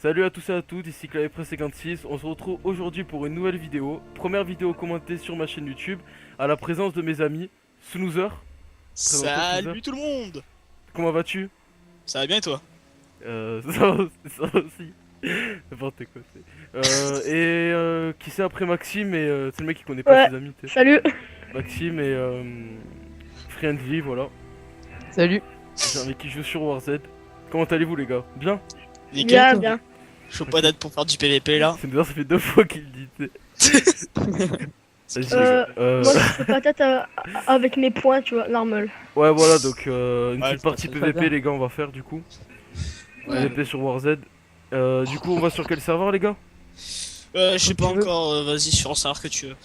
Salut à tous et à toutes, ici Clavier56, on se retrouve aujourd'hui pour une nouvelle vidéo, première vidéo commentée sur ma chaîne YouTube, à la présence de mes amis, Snoozer, présente-toi Snoozer, Salut tout le monde. comment vas-tu? Ça va bien et toi? Ça aussi, n'importe quoi qui c'est après Maxime c'est le mec qui connaît pas Ouais, ses amis, tu sais. salut. Maxime Friendly, voilà, Salut. avec qui je joue sur Warzed. Comment allez-vous les gars? Bien? Nickel. Bien, toi. bien. Chaud pas date pour faire du PVP là. Snoozer, ça fait 2 fois qu'il le dit, tu sais. Vas-y, les gars. Moi, je fais patate avec mes points, tu vois, normal. Ouais, voilà, donc une Ouais, petite je vois partie ça. PVP, Très bien. les gars, on va faire du coup. Ouais. PVP sur Warzed. Du coup, on va sur quel serveur, les gars? Je sais pas tu veux. encore, vas-y sur en savoir que tu veux.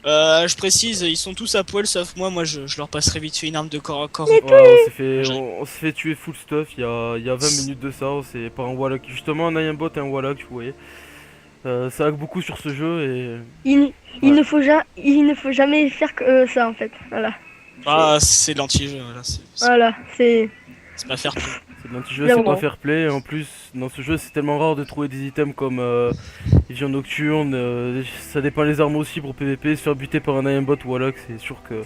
Je précise, ils sont tous à poil sauf moi, je leur passerai vite fait une arme de corps à corps. Ouais, J'ai- on s'est fait tuer full stuff il y a 20 minutes de ça. C'est pas un Wallach. Justement, un Iambot et un Wallach, vous voyez. Ça hack beaucoup sur ce jeu et. Il Ouais. ne faut jamais faire que ça, en fait. Voilà. Ah, c'est de l'anti-jeu, voilà, Voilà, c'est... c'est pas fair play. C'est de l'anti-jeu, Bien c'est pas bon. fair play. Et en plus, dans ce jeu, c'est tellement rare de trouver des items comme Vision Nocturne. Ça dépend les armes aussi pour PVP. Se faire buter par un Iambot ou Wallach, c'est sûr que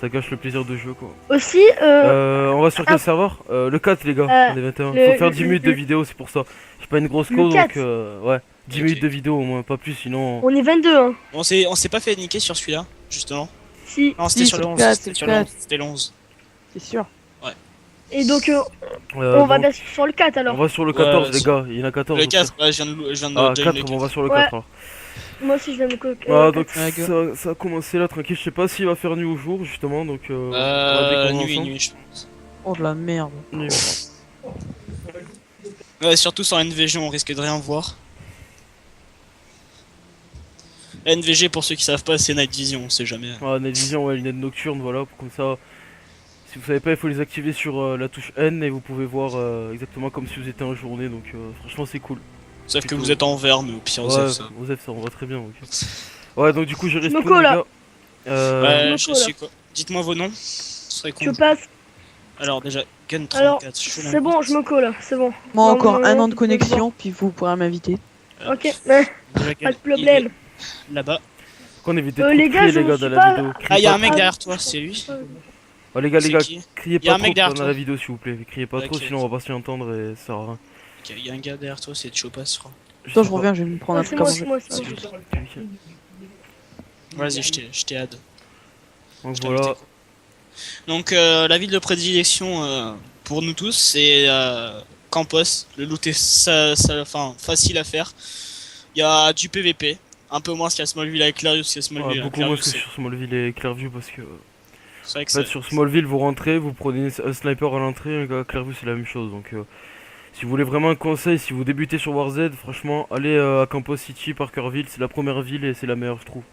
ça gâche le plaisir de jeu, quoi. Aussi, On va sur quel ah. serveur? Le 4 les gars, Euh, on est 21. le- Faut faire 10 le- minutes de le- vidéo, c'est pour ça. J'ai pas une grosse Le cause 4. donc ouais, 10 Ok. minutes de vidéo au moins, pas plus sinon. on est 22, hein. On s'est pas fait niquer sur celui-là, justement. Si. Non, c'était Si, sur le c'est le 11, quatre, c'était c'est sur le le 11, quatre. c'était le 11. C'est sûr. Et donc, on va Donc, bien sur le 4, on alors. va sur le Ouais, 14 les vas-y. gars, il y en a 14 Le au pire. 4, ouais, je viens de Ah join 4, le bon, on va sur le Ouais. 4 alors. Moi aussi, je vais me coque. Ah donc Ouais, go. ça a commencé là tranquille, je sais pas s'il va faire nuit ou jour justement donc on va découvrir Nuit, ensemble. nuit, je pense. Oh de la merde. Nuit, Ouais, surtout sans NVG, on risque de rien voir. NVG, pour ceux qui savent pas, c'est Night Vision, on sait jamais. voilà. Ah, Night Vision, ouais, lunettes nocturnes, voilà, comme ça. Si vous savez pas, il faut les activer sur la touche N et vous pouvez voir exactement comme si vous étiez en journée donc franchement c'est cool. Sauf C'est que cool. vous êtes en vert, mais au pire, vous Ouais, êtes ça. Osef, ça on va très bien. Ok. Ouais, donc du coup, je respawn, Smoko, les là. gars. Ouais, Smoko, je là. suis quoi. Dites-moi vos noms, ce serait Je con. passe. Alors, déjà, Gun Alors, 34, c'est bon, je me colle, c'est bon. Moi encore Normalement, un an de vous pouvez le voir. connexion, puis vous pourrez m'inviter. Ok, mais Déjà, pas Gun, de problème. il est là-bas. qu'on évite les de gars, crier, je les gars, suis dans la pas- vidéo. Ah, Criez il y a pas un mec trop. derrière toi, c'est lui. Oh, les gars, C'est qui criez Y a pas un mec trop derrière pendant toi. la vidéo, s'il vous plaît. Criez pas trop, Ok. sinon on va pas s'y entendre et ça sert à rien. Ok, il y a un gars derrière toi, c'est Chopas, je crois. Attends, sais je pas. reviens, je vais me prendre Oh, un c'est truc à moi, manger. c'est moi, c'est C'est moi. lui. Ok. Vas-y, je t'ai add. Donc Je t'ai voilà. invité. Donc, la ville de prédilection pour nous tous, c'est Campos. Le loot est enfin, facile à faire. Il y a du PVP, un peu moins qu'à Smallville avec Clarius qu'à Ouais, Smallville. beaucoup moins Clarius, que c'est sur Smallville et Clairview parce que. c'est vrai que En fait, sur Smallville, vous rentrez, vous prenez un sniper à l'entrée, et à Clairview, c'est la même chose. Donc, si vous voulez vraiment un conseil, si vous débutez sur Warzed, franchement, allez à Campos City, Parkerville, c'est la première ville et c'est la meilleure, je trouve.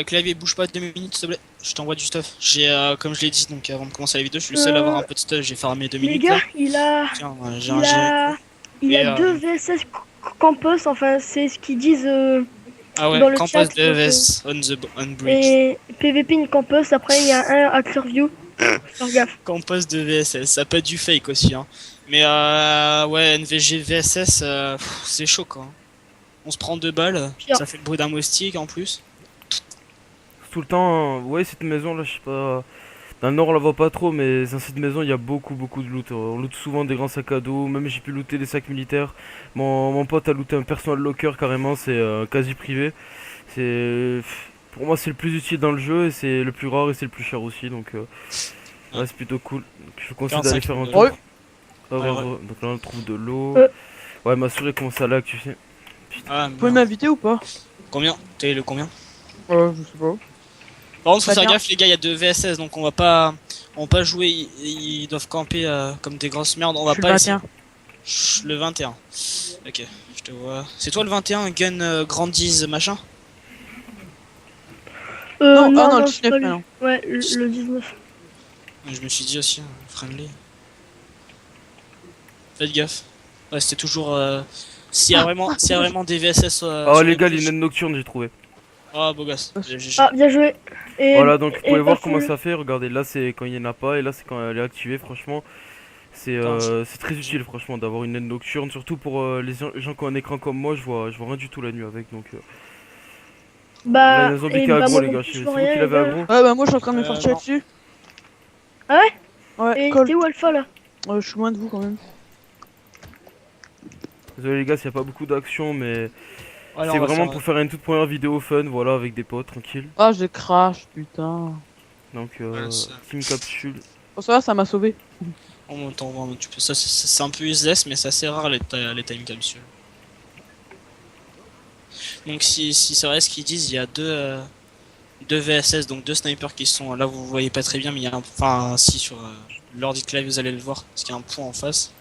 Clavier, bouge pas 2 minutes s'il te plaît. Je t'envoie du stuff. J'ai, comme je l'ai dit, donc avant de commencer la vidéo, je suis le seul à avoir un peu de stuff. J'ai farmé 2 Les minutes. gars, là. il a... Tiens, j'ai Il un a... Il Et, a deux VSS campus, enfin c'est ce qu'ils disent Ah ouais, dans le Campus chat, de donc, VS on bridge. et PVP in campus, après il y a un à Clearview. Faire gaffe. Campus de VSS, ça peut être du fake aussi. Hein. Mais ouais, NVG VSS, c'est chaud quoi. On se prend 2 balles, Pire. ça fait le bruit d'un moustique en plus. Tout le temps, ouais, cette maison là, je sais pas. Dans le nord, on la voit pas trop, mais dans cette maison, il y a beaucoup de loot. On loot souvent des grands sacs à dos, même j'ai pu looter des sacs militaires. Mon pote a looté un personal locker carrément, c'est quasi privé. C'est. Pour moi, c'est le plus utile dans le jeu et c'est le plus rare et c'est le plus cher aussi, donc ouais, c'est plutôt cool. Donc, je vous conseille d'aller 45 faire un de- tour. Ouais. Ah, Ouais, ouais, ouais. ouais. Donc là, on trouve de l'eau. Euh. Ouais, m'assurer comment ça lag, tu sais. Ah, Vous pouvez merde. m'inviter ou pas? Combien? T'es le combien? Je sais pas. Par contre, faut Pas faire bien. gaffe, les gars, il y a 2 VSS, donc on va pas jouer, ils doivent camper comme des grosses merdes, on va Je suis pas le essayer. 21. Chut, le 21. Ok, je te vois. C'est toi le 21, Gun Grandise machin? Non, ah non, le c'est 19 pas lui. maintenant. Ouais, le 19. Je me suis dit aussi, friendly. Faites gaffe. Ouais, c'était toujours. S'il y a vraiment des VSS. Oh, sur les gars, touches. l'inet nocturne, j'ai trouvé. Oh, beau gosse. Ah, bien joué. Et, Voilà, donc vous et pouvez voir passez comment le- ça fait. Regardez, là c'est quand il n'y en a pas et là c'est quand elle est activée. Franchement, C'est très utile franchement d'avoir une LED nocturne, surtout pour les gens qui ont un écran comme moi, je vois rien du tout la nuit avec donc. Là, il y a Bah, un zombie et qui est bah, aggro moi les non gars, plus, c'est je vous vois qui rien, les l'avez gars. aggro? Ouais, bah moi je suis en train de me faire tirer non. dessus. Ah ouais? Ouais, Et colle. t'es où Alpha là? Je suis loin de vous quand même. Désolé les gars, s'il n'y a pas beaucoup d'action, mais Voilà, c'est on va vraiment faire. pour faire une toute première vidéo fun, voilà, avec des potes, tranquille. Ah, je crash, putain. Donc, Voilà, ça. team capsule. Oh, ça va, ça m'a sauvé. En même temps, vraiment, tu peux, ça, c'est un peu useless, mais c'est assez rare les time capsules. Donc si c'est vrai ce qu'ils disent, il y a deux VSS, donc deux snipers qui sont là, vous voyez pas très bien, mais il y a enfin si sur l'ordi de clavier vous allez le voir, parce qu'il y a un point en face.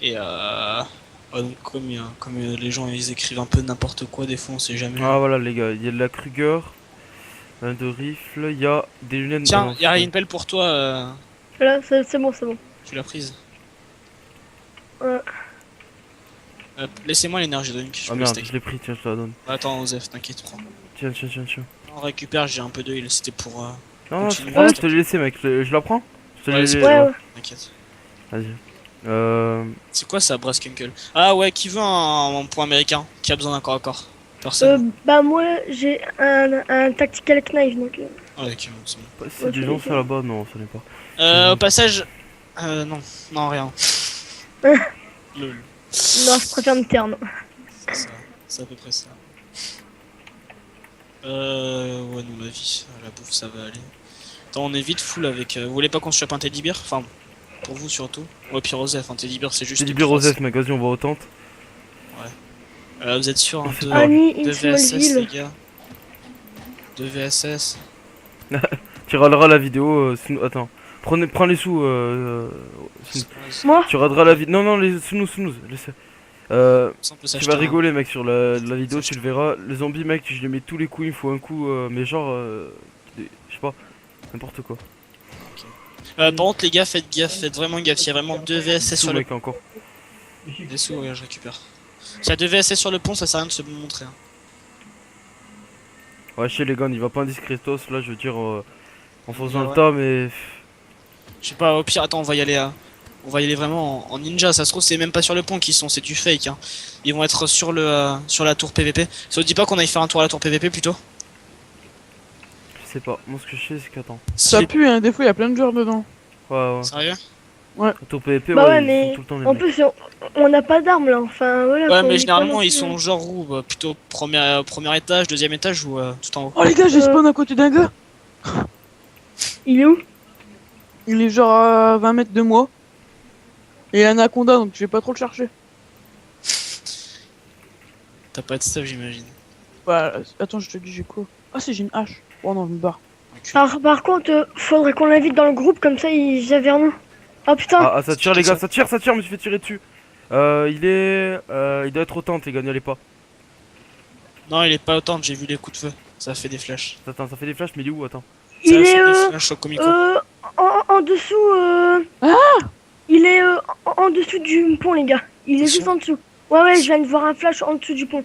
Et ouais, donc comme les gens ils écrivent un peu n'importe quoi des fois, on sait jamais. Ah voilà les gars, il y a de la Kruger, de rifle, il y a des lunettes. Ah Tiens, non, il y a c'est une pelle pour toi, Là, c'est bon, c'est bon. tu l'as prise. Ouais. Laissez-moi l'énergie drink. Ah merde, je l'ai pris, tiens, je te la donne. Attends, Osef, t'inquiète, prends. Tiens, tiens, tiens, tiens. On récupère, j'ai un peu de heal, c'était pour. Non, non, c'est Continue. pas grave, je te l'ai laissé, mec. Je la prends? Je te Ouais, l'ai c'est laissé. Ouais, Ouais. ouais. T'inquiète. Vas-y. C'est quoi ça, Braskunkle? Ah ouais, qui veut un point américain? Qui a besoin d'un corps à corps? Personne. Bah, moi, j'ai un tactical knife donc. Ah, ok, bon, c'est bon. C'est Ouais, des tu gens l'as ça là-bas? Non, ça n'est pas. Au passage. Non, non, rien. Lol. Non, je préfère me taire, non. C'est ça, c'est à peu près ça. Ouais, non, la vie, la bouffe, ça va aller. Attends, on est vite full avec. Vous voulez pas qu'on se chope un teddy bear? Enfin, pour vous surtout. Ouais, puis Rosef, un teddy bear, c'est juste. C'est du Birosef, mec. Vas-y, on va au tente. Vous êtes sûr, hein, Ah, Annie deux in VSS, les Smallville. gars. Deux VSS. Tu raderas la vidéo. Attends. Prends les sous. Moi? Tu raderas la vidéo. Non, non, les snooze. Tu vas rigoler, mec, sur la vidéo, tu le verras. Les zombies, mec, je les mets tous les coups. Il me faut un coup, mais genre. Je sais pas. N'importe quoi. Par contre, les gars, faites gaffe, faites vraiment gaffe. Il y a vraiment deux VSS Sous, sur le mec, encore. Des sous, regarde, je récupère. S'il y a deux VSS sur le pont, ça sert à rien de se montrer. Hein. Ouais, chez les gars, on y va pas indiscretos. Là, je veux dire. En faisant Ouais. le tas, mais. Je sais pas, au pire, attends, on va y aller on va y aller vraiment en ninja. Ça se trouve, c'est même pas sur le pont qu'ils sont, c'est du fake. Hein. Ils vont être sur sur la tour PVP. Ça te dit pas qu'on aille faire un tour à la tour PVP plutôt? Je sais pas. Moi, ce que je sais, c'est qu'attends. Ça pue, hein, des fois il y a plein de joueurs dedans. Ouais. Sérieux? Tour PvP, Bah ouais, ils mais sont tout le temps les en mecs. plus, on n'a pas d'armes là. Enfin, voilà. Ouais, quoi, on mais est généralement, pas non ils plus, sont genre où? Bah, plutôt premier étage, deuxième étage ou tout en haut? Oh les gars, j'ai spawn à côté d'un gars. Il est où? Il est genre à 20 mètres de moi. Et il y a un anaconda donc je vais pas trop le chercher. T'as pas de stuff, j'imagine. Bah, attends, je te dis, j'ai quoi? Ah, si, j'ai une hache. Oh non, je me barre. Ok. Par contre, faudrait qu'on l'invite dans le groupe comme ça, il vers nous. Oh putain! Ah, ça tire, les gars, ça tire, je me suis fait tirer dessus. Il doit être au tente, les gars, n'y allez pas. Non, il est pas autant, j'ai vu les coups de feu. Ça fait des flashs. Attends, ça fait des flashs, mais il est où? Attends. Il Ça est fait des flashs au comico. en dessous. Il est en dessous du pont, les gars. Il est T'es juste sûr en dessous. Ouais, je viens de voir un flash en dessous du pont.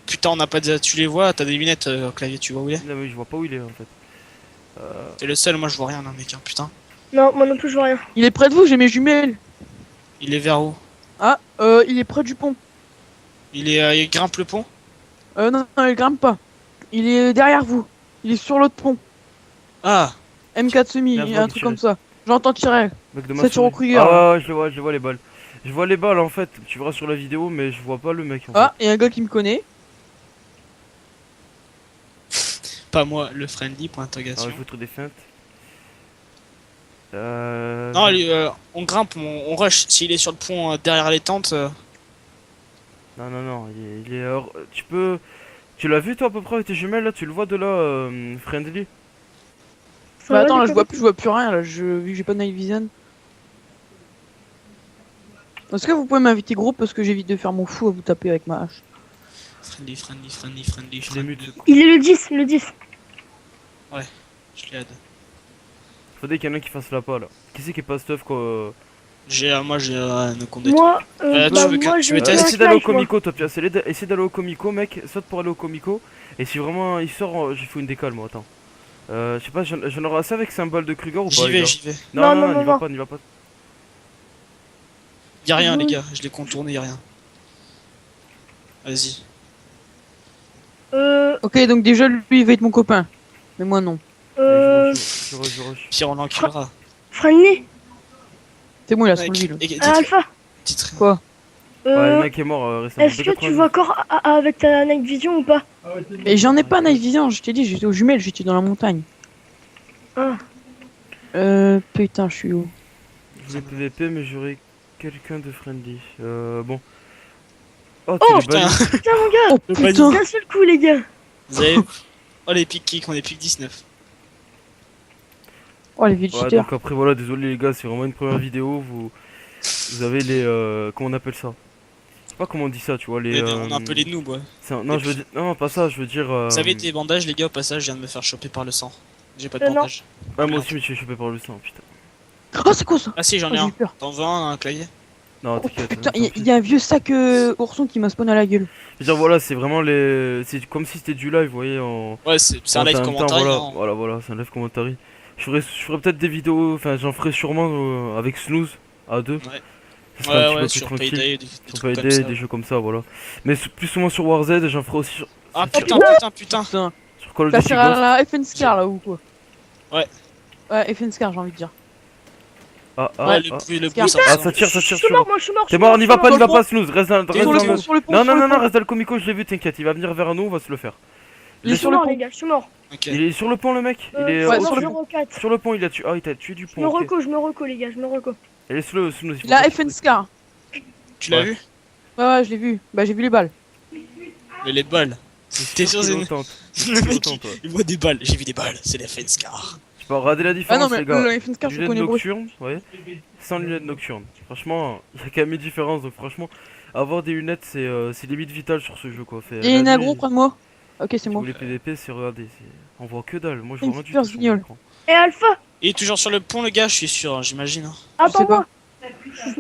Putain, on n'a pas de... Tu les vois, t'as des lunettes au clavier, tu vois où il est? Non, mais je vois pas où il est en fait. T'es le seul, moi je vois rien là, mec, hein, putain. Non, moi non plus, je vois rien. Il est près de vous, j'ai mes jumelles. Il est vers où? Ah, il est près du pont. Il grimpe le pont? Non, il grimpe pas. Il est derrière vous. Il est sur l'autre pont. Ah! M4 semi, Merde, il y a un je truc vois comme ça. J'entends tirer. Mec de Ça tire au souris. Kruger. Ah, ouais, je vois les balles. Je vois les balles en fait, tu verras sur la vidéo, mais je vois pas le mec en Ah, il y a un gars qui me connaît. Pas moi, le friendly, point fait. d'interrogation. Alors, il faut trouver des feintes. Non, on grimpe, on rush. S'il est sur le pont derrière les tentes. Non, il est hors. Tu peux. Tu l'as vu toi à peu près avec tes jumelles là? Tu le vois de là, friendly? Ça Bah va, attends, là, les je vois plus rien là, vu que j'ai pas de night vision. Est-ce que vous pouvez m'inviter groupe parce que j'évite de faire mon fou à vous taper avec ma hache. Friendly. Je les mute. Il est le 10, le 10. Je l'ai add. Faudrait qu'il y en ait un qui fasse la pas là. Qui c'est qui est pas stuff quoi? Moi j'ai no condé. Moi, tu bah, veux que- moi, tu je veux vais tester Essaye d'aller au Comico, toi, Pierre. Essaye d'aller au Comico, mec. Saute pour aller au Comico. Et si vraiment il sort, je fais une décale, moi. Attends. Je sais pas, j'en aurai assez avec symbole de Kruger ou pas, J'y les vais, gars? j'y vais. Non, Non, non, non, non, n'y non, va non. pas, n'y va pas. Y'a rien, les Oui. gars. Je l'ai contourné, y'a rien. Vas-y. Euh, Ok, donc déjà, lui, il va être mon copain. Mais moi, non. euh, Je rush. Pire, on l'enculera. Friendly, C'est bon, il a Mec, soulevé, lui. Alpha, dites rien. Quoi? Ouais, le euh, mec est mort récemment. est-ce que tu vois encore avec ta night vision ou pas? Mais j'en ai pas night vision, je t'ai dit, j'étais aux jumelles, j'étais dans la montagne. Ah, Putain, je suis où? Je voulais PVP, mais j'aurais quelqu'un de friendly. Bon. Oh, Oh, t'es les balles. putain mon gars, Oh Le putain! d'un seul coup les gars. Vous avez. Oh, les pics kicks, on est pic 19. Oh, les vieux Ouais, cheaters. donc après, voilà, désolé les gars, c'est vraiment une première vidéo. Vous avez les. Comment on appelle ça? Je sais pas comment on dit ça, tu vois. On a un peu les noobs, ouais. Non, je veux dire. Non, pas ça, je veux dire. Vous avez des bandages, les gars, au passage, je viens de me faire choper par le sang. J'ai pas de Non. bandage. Ouais, moi aussi, je me suis chopé par le sang, putain. Oh, c'est quoi ça? Ah si, j'en Oh, ai j'ai un. eu peur. T'en veux un clavier? Non, Oh t'inquiète. putain, hein, il y a un vieux sac ourson qui m'a spawn à la gueule. Je veux dire, voilà, c'est vraiment les. C'est comme si c'était du live, vous voyez, en. Ouais, c'est un en live temps, commentaire. Voilà, hein. voilà, c'est un live commentaire. Je ferai peut-être des vidéos, enfin, j'en ferai sûrement avec Snooze à deux. Ouais. Ça sera un petit Ouais, peu plus sur tranquille. Payday, des Sur trucs comme Payday, ça. des jeux comme ça, voilà. Mais plus souvent sur Warzone, j'en ferai aussi Ah sur, putain, putain. Putain. sur Call of Ça Duty sert à Ghost. la FN Scar là ou quoi? Ouais. Ouais, FN Scar, j'ai envie de dire. Ah, ah, Ouais, ah. le Scar. bruit, ça Ah, ressemble. ça tire Je sur. suis mort, moi je suis mort. T'es mort, n'y va pas, n'y va pas, Snooze, reste dans T'es reste sur dans le le. pont. Sur le pont, Non, sur non, le non, pont. reste dans le comico, je l'ai vu, t'inquiète, il va venir vers nous, on va se le faire. Il est Je suis sur le mort pont. les gars, je suis mort. Ok. Il est sur le pont, le mec. Il est Ouais, je sur suis le mort 04. sur le pont, il a tué. Ah, il t'a tué du Je pont. me ok. reco les gars, je me reco. Et laisse-le, Snooze. il faut La pas FN qu'il- Scar. Tu l'as Ouais. vu? Ouais, je l'ai vu. Bah, j'ai vu les balles. Mais les balles. T'es sûr, qu'il Zen? autant. Le mec, Autant, toi. il voit des balles. J'ai vu des balles. C'est la Fenscar. Tu peux regarder la Ah différence, non, mais les gars. le FN Scar, je Lunettes connais beaucoup. nocturnes, ouais. Sans lunettes nocturnes. Franchement, il y a quand même une différence. Donc, franchement, avoir des lunettes, c'est limite vital sur ce jeu, quoi. Il y a une agro près de moi. Ok, c'est Si vous moi. voulez PVP, c'est regarder. On voit que dalle. Moi, je Une vois rien du super tout sur mon guignol. écran. Et Alpha, Il est toujours sur le pont, le gars, je suis sûr, hein, j'imagine. hein. attends-moi.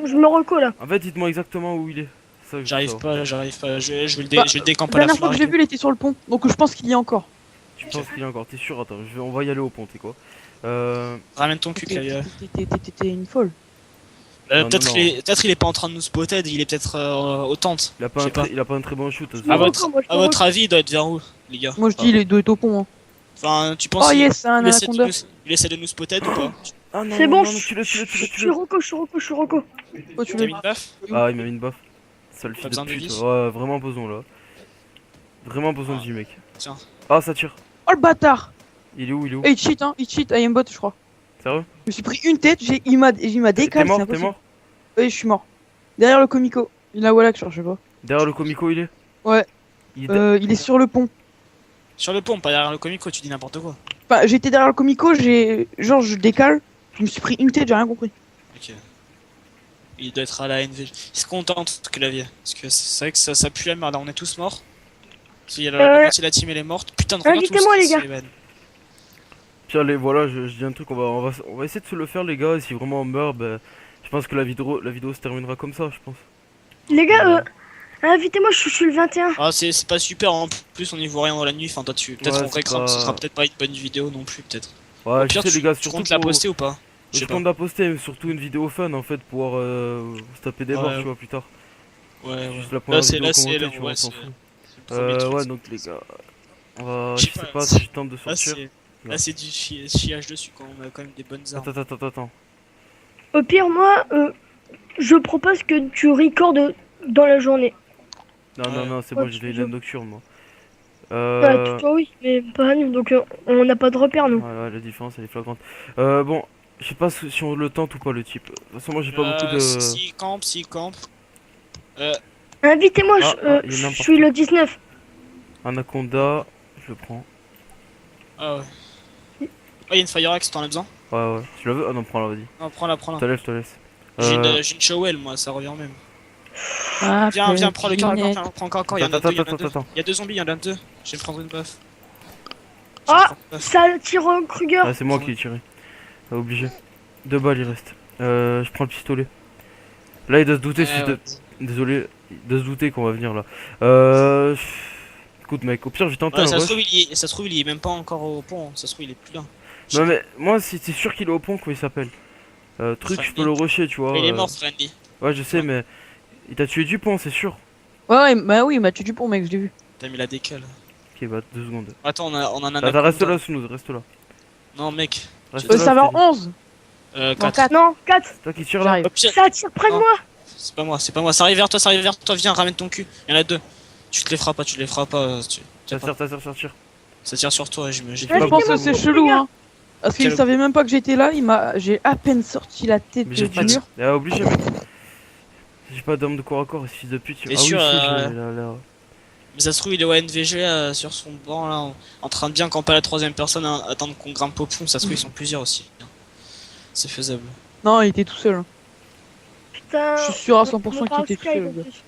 Je me reco là. En fait, dites-moi exactement où il est. C'est ça que je veux J'arrive savoir. pas, j'arrive pas. Je vais Bah, le décamper La à la dernière fois que fleur. j'ai vu, il était sur le pont. Donc je pense qu'il y est encore. Tu penses qu'il est encore. T'es sûr? Attends, on va y aller au pont, t'es quoi. Ramène ton cul, clavier. T'es une folle. Non, Peut-être non, il est pas en train de nous spotter, il est peut-être aux tentes. Il a Je pas, sais pas. il a pas un très bon shoot. Je me À reco, votre, moi, je à me votre reco. avis, il doit être vers où, les gars? Moi je dis, il doit être au pont. Hein. Enfin, tu penses Oh qu'il yes, un il essaie de anaconda. il essaie de nous spotter ou pas? Ah non, C'est non, bon, non, je tu le. je suis reco, je suis reco. Oh, tu T'as l'as mis une baffe? Ah, il m'a mis une baffe. Sale fils de besoin de pute. vie Ouais, vraiment besoin là. Vraiment besoin de vie, mec. Tiens. Ah, ça tire. Oh le bâtard. Il est où? Il est où? Eh, il cheat, hein. Il cheat, I am bot, je crois. Sérieux? Je me suis pris une tête, il m'a T'es décalé, c'est mort? T'es impossible. mort? Oui, je suis mort. Derrière le comico. Il a Wallach, je sais pas. Derrière le comico, il est? Ouais. Il est Il est sur le pont. Sur le pont, pas derrière le comico, tu dis n'importe quoi. Enfin, j'étais derrière le comico, genre, je décale. Je me suis pris une tête, j'ai rien compris. Ok. Il doit être à la NV. Est-ce qu'on tente clavier? Parce que c'est vrai que ça pue la merde, on est tous morts. Si la moitié de la team elle est morte, putain de regarde tout Invitez-moi, ce les qui gars. s'évade. Puis allez, voilà, je dis un truc, on va essayer de se le faire, les gars. Et si vraiment on meurt, ben, je pense que la vidéo se terminera comme ça, je pense. Les gars, invitez-moi, je suis le 21. Ah, c'est pas super, en plus on y voit rien dans la nuit. Enfin, toi, peut-être Ouais, en vrai, c'est pas- ce sera peut-être pas une bonne vidéo non plus, peut-être. Ouais, Au je pire, sais, les gars, tu surtout comptes la pour- poster ou pas? Je sais Je pas. compte la poster, mais surtout une vidéo fun en fait, pouvoir se taper des Ouais, barres, ouais. tu vois, plus tard. Ouais, Juste la Là, première c'est vidéo là, c'est commentée, là, tu vois, ouais, on s'en c'est fout. le premier truc. Ouais, donc les gars, Je je sais sais pas, pas c'est- si je tente de Là, sortir. là, c'est du chiage dessus quand on a quand même des bonnes armes. Attends. Au pire, moi, je propose que tu recordes dans la journée. Ouais. Non, c'est Ouais, bon, j'ai tu les peux. laines nocturnes, moi. Bah, toi, oui, mais pas nous, donc on n'a pas de repère, nous. Ouais, la différence elle est flagrante. Bon, je sais pas si on le tente ou pas le type. De toute façon, moi j'ai pas beaucoup de. S'il campe. Invitez-moi, Il y en a je un suis le 19. Anaconda, je le prends. Ah ouais. Oh, y'a une Fire Axe, t'en as besoin? Ouais. Tu la veux? Ah non, prends-la, vas-y. Non, prends-la, prends-la. Je te laisse. J'ai une Showell, moi, ça revient même. Ah, Viens, prends le caractère, lunette. prends encore, y'en a deux, Attends. Y'a deux zombies, y'en a deux. Je vais me prendre une buff. Ah, ça tire Kruger. Ah, c'est moi qui ai tiré. Obligé. 2 balles il reste. Je prends le pistolet. Là il doit se douter si. Désolé, il doit se douter qu'on va venir là. Écoute, mec, au pire, j'ai tenté Ouais, un ça se rush. trouve, ça se trouve, il est même pas encore au pont. Ça se trouve, il est plus là. Non, mais moi, c'est sûr qu'il est au pont, comment il s'appelle. Truc, je peux le rusher, tu vois. Il est mort, Friendly. Ouais, je sais, Ouais. mais il t'a tué du pont, c'est sûr. Ouais, bah oui, il m'a tué du pont, mec, je l'ai vu. T'as mis la décale. Ok, bah, 2 secondes. Attends, on en a un Attends, reste là, Snooze, reste là. Non, mec. Reste Le là, Serveur je t'ai dit. 11. Non, 4. 4. Non, 4. Toi qui tire là. J'arrive. Hop, tiens. Ça tire près de Non. moi. C'est pas moi, c'est pas moi. Ça arrive vers toi, ça arrive vers toi. Viens, ramène ton cul. Il y en a 2. Tu te les feras pas, tu les feras pas. Ça tire, ça tire. Ça tire sur toi, j'ai Ouais, Je pas pense que beaucoup, c'est beaucoup. chelou, hein. Parce qu'il Quel- savait même pas que j'étais là, j'ai à peine sorti la tête Mais du j'ai mur. obligé, mec. J'ai pas d'arme de corps à corps, fils de pute. T'es Ah oui, sûr, si, j'ai la. Mais ça se trouve, il est au NVG sur son banc là, en train de bien camper à la 3ème personne, attendre qu'on grimpe au pont. Ça se trouve, ils sont plusieurs aussi. C'est faisable. Non, il était tout seul. Hein. Putain. Je suis sûr à on 100% parle qu'il était tout Skype, seul. en le gars. plus.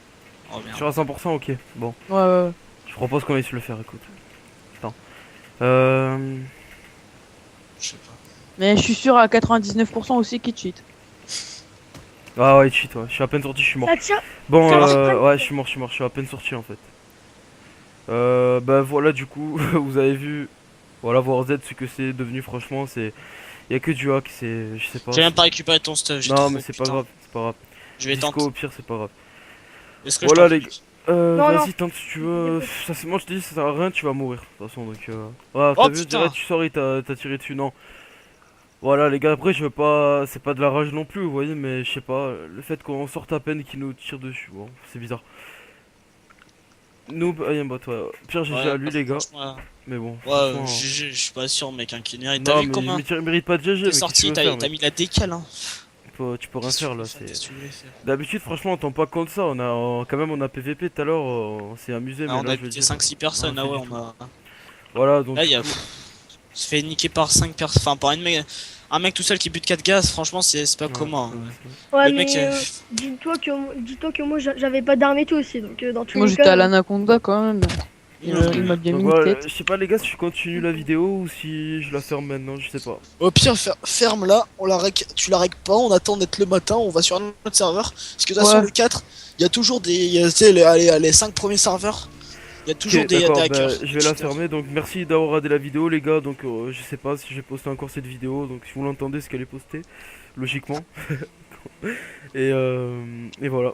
Oh merde. Sur à 100%, ok. Bon, Ouais, ouais. je propose qu'on aille se le faire, écoute. Attends. Je sais pas. Mais je suis sûr à 99% aussi qu'il cheat. Ah ouais, cheat, ouais. Je suis à peine sorti, je suis mort. Ça tire. Bon, Ça tire. ouais, je suis mort, je suis à peine sorti en fait. Bah voilà, du coup, vous avez vu. Voilà, voir Z, ce que c'est devenu, franchement, c'est. Y a que du hack, c'est. Je sais pas. J'ai même pas récupéré ton stuff. j'ai Non, trop, mais c'est pas putain. grave, c'est pas grave. Je vais Disco, tenter. au pire, c'est pas grave. Est-ce que Voilà, je les tente gars. Non, Vas-y, non. tente si tu veux. Ça, moi, je te dis, ça sert à rien, tu vas mourir. De toute façon, donc. Ouais, Oh, t'as vu, putain. direct, tu sors et t'as tiré dessus, non. Voilà, les gars, après, je veux pas. C'est pas de la rage non plus, vous voyez, mais je sais pas. Le fait qu'on sorte à peine qu'il nous tire dessus, bon, c'est bizarre. Noob, Aimbot, ouais. Pire, GG à lui, les gars. franchement, Mais bon. Ouais, franchement, je suis pas sûr, mec, hein, qui mérite. non, T'as vu mais comment il mérite pas de GG, t'es mais sorti, qu'est-ce que tu veux faire, t'as mec. mis la décale, hein. Tu peux rien faire là. Qu'est-ce que tu voulais faire D'habitude, franchement, on tombe pas contre ça. Quand même, on a PVP tout à l'heure. On s'est amusé, Ah, mais on là, a je veux buté dire, 5-6 personnes, non, ah c'est ouais, du tout. on a. Voilà, donc. Là, il y a. du coup, On se fait niquer par 5 personnes. Enfin, par un mec tout seul qui bute 4 gaz, franchement, c'est pas ouais, commun. ouais, Hein. ouais. Ouais, Le mec, mais dis-toi que moi j'avais pas d'armes et tout aussi, donc dans tous Moi les j'étais cas. à l'anaconda quand même. Il m'a bien Donc mis une voilà, tête. je sais pas, les gars, si je continue la vidéo ou si je la ferme maintenant, je sais pas. Au pire, ferme là, tu la règles pas, on attend d'être le matin, on va sur un autre serveur. Parce que de toute façon, Ouais. le 4, il y a toujours tu sais, les 5 premiers serveurs, il y a toujours Ok, des d'accord, hackers. bah, je vais la fermer. Donc merci d'avoir regardé la vidéo, les gars. Donc je sais pas si j'ai posté encore cette vidéo. Donc si vous l'entendez, c'est qu'elle est postée, logiquement. Et voilà.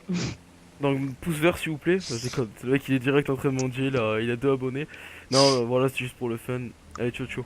Donc pouce vert s'il vous plaît. Bah, je déconne. Le mec il est direct en train de manger, il a 2 abonnés. Non, voilà, c'est juste pour le fun. Allez, ciao ciao.